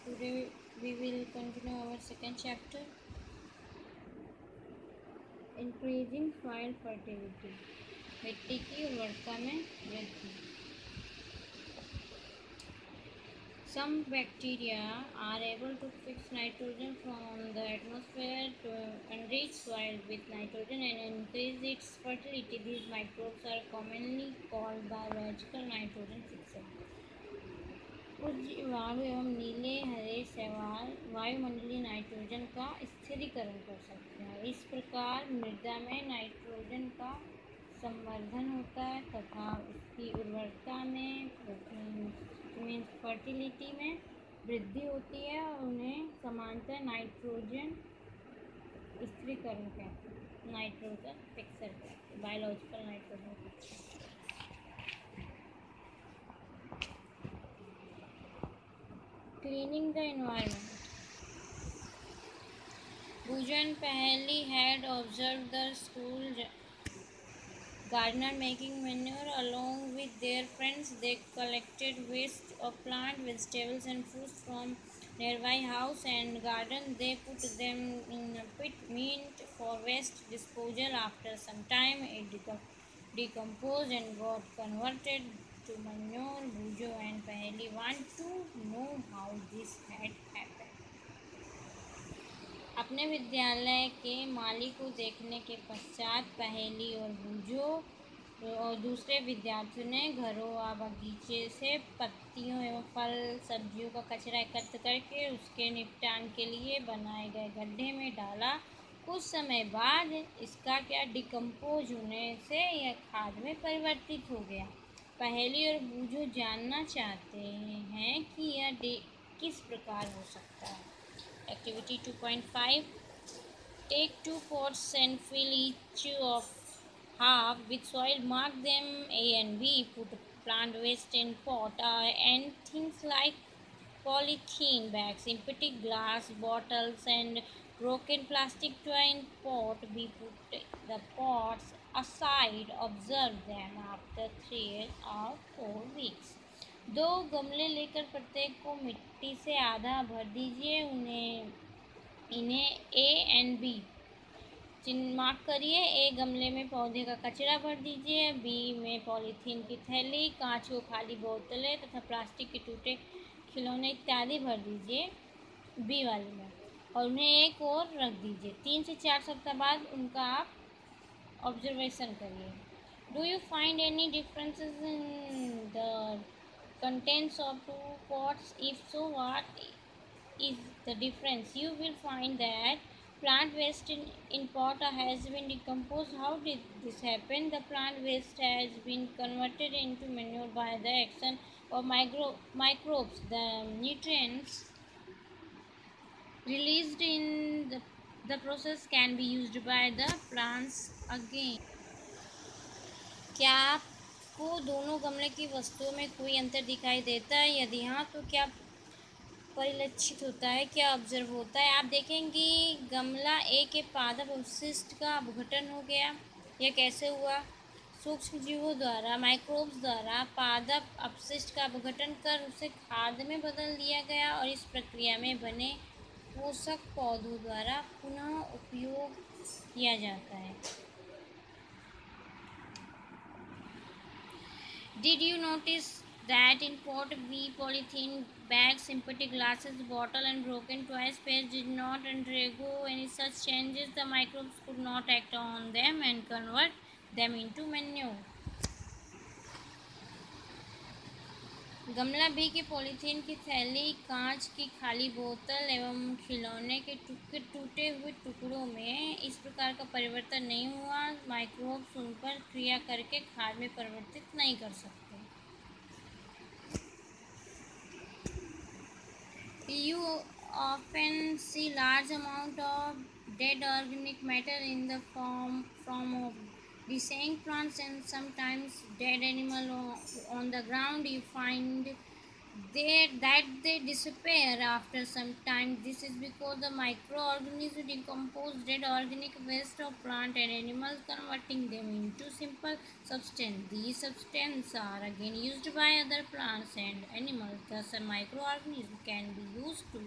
Today we will continue our second chapter, increasing soil fertility. मिट्टी की उर्वरता में वृद्धि. Some bacteria are able to fix nitrogen from the atmosphere to enrich soil with nitrogen and increase its fertility. These microbes are commonly called biological nitrogen fixers. कुछ जीवाणु एवं नीले हरे शैवाल वायुमंडलीय नाइट्रोजन का स्थिरीकरण कर सकते हैं. इस प्रकार मृदा में नाइट्रोजन का संवर्धन होता है तथा उसकी उर्वरता में मीन्स फर्टिलिटी में वृद्धि होती है और उन्हें समानतः नाइट्रोजन स्थिरीकरण कहते हैं, नाइट्रोजन फिक्सर कहते हैं, biological nitrogen fixer. Cleaning the environment. Bhujan Paheli had observed the school gardener making manure along with their friends. They collected waste of plant, vegetables and fruits from nearby house and garden. They put them in a pit meant for waste disposal. After some time it decomposed and got converted to manure. Bhujo and Paheli want to know how this had happened. अपने विद्यालय के माली को देखने के पश्चात पहेली और बूझो और दूसरे विद्यार्थियों ने घरों व बगीचे से पत्तियों एवं फल सब्जियों का कचरा एकत्र करके उसके निपटान के लिए बनाए गए गड्ढे में डाला. कुछ समय बाद इसका क्या डिकम्पोज होने से यह खाद में परिवर्तित हो गया. पहेली और बूझो जानना चाहते हैं कि यह किस प्रकार हो सकता है. Activity 2.5. Take 2 pots and fill each of half with soil. Mark them A and B. Put plant waste in pot and things like polythene bags, empty glass bottles and broken plastic toy in pot. B. Put the pots aside. Observe them after 3 or 4 weeks. 2 गमले लेकर प्रत्येक को मिट्टी से आधा भर दीजिए. इन्हें ए एंड बी चिन्ह मार्क करिए. ए गमले में पौधे का कचरा भर दीजिए. बी में पॉलीथीन की थैली, कांच को खाली बोतलें तथा प्लास्टिक के टूटे खिलौने इत्यादि भर दीजिए बी वाले में और उन्हें एक और रख दीजिए. 3 से 4 सप्ताह बाद उनका आप ऑब्जर्वेशन करिए. Do you find any differences in the contents of 2 pots? If so, what is the difference? You will find that plant waste in pot has been decomposed. How did this happen? The plant waste has been converted into manure by the action of microbes. The nutrients released in the process can be used by the plants again. क्या आपको दोनों गमले की वस्तुओं में कोई अंतर दिखाई देता है? यदि हाँ तो क्या परिलक्षित होता है, क्या ऑब्जर्व होता है? आप देखेंगे गमला ए के पादप अवशिष्ट का अपघटन हो गया. यह कैसे हुआ? सूक्ष्म जीवों द्वारा, माइक्रोब्स द्वारा पादप अपशिष्ट का अपघटन कर उसे खाद में बदल दिया गया और इस प्रक्रिया में बने पोषक पौधों द्वारा पुनः उपयोग किया जाता है. Did you notice that in pot B, polythene bags, empty glasses, bottle and broken toys paste did not undergo any such changes? The microbes could not act on them and convert them into manure. गमला B की polythene की थैली, कांच की खाली बोतल एवं खिलौने के टूटे हुए टुकड़ों में इस प्रकार का परिवर्तन नहीं हुआ. माइक्रोब्स उन पर क्रिया करके खाद में परिवर्तित नहीं कर सकते. You often see large amount of dead organic matter in the form of decaying plants and sometimes dead animal on the ground. You find They disappear after some time. This is because the microorganisms decompose dead organic waste of plant and animals, converting them into simple substance. These substances are again used by other plants and animals. Thus, a microorganism can be used to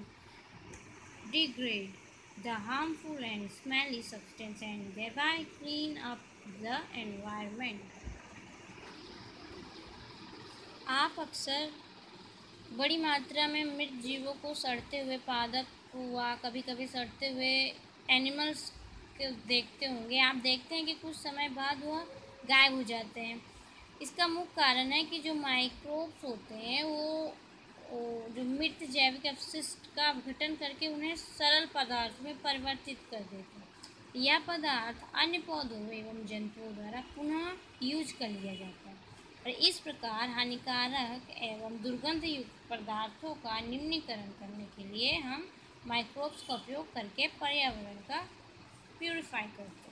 degrade the harmful and smelly substance and thereby clean up the environment. आप अक्सर बड़ी मात्रा में मृत जीवों को सड़ते हुए पादप हुआ, कभी कभी सड़ते हुए एनिमल्स को देखते होंगे। आप देखते हैं कि कुछ समय बाद वह गायब हो जाते हैं। इसका मुख्य कारण है कि जो माइक्रोब्स होते हैं वो जो मृत जैविक अपशिष्ट का अपघटन करके उन्हें सरल पदार्थ में परिवर्तित कर देते हैं। यह पदार्थ अन्य पौधों एवं जंतुओं द्वारा पुनः यूज कर लिया जाता है और इस प्रकार हानिकारक एवं दुर्गंध युक्त पदार्थों का न्यूनीकरण करने के लिए हम माइक्रोब्स का उपयोग करके पर्यावरण का प्यूरिफाई करते हैं।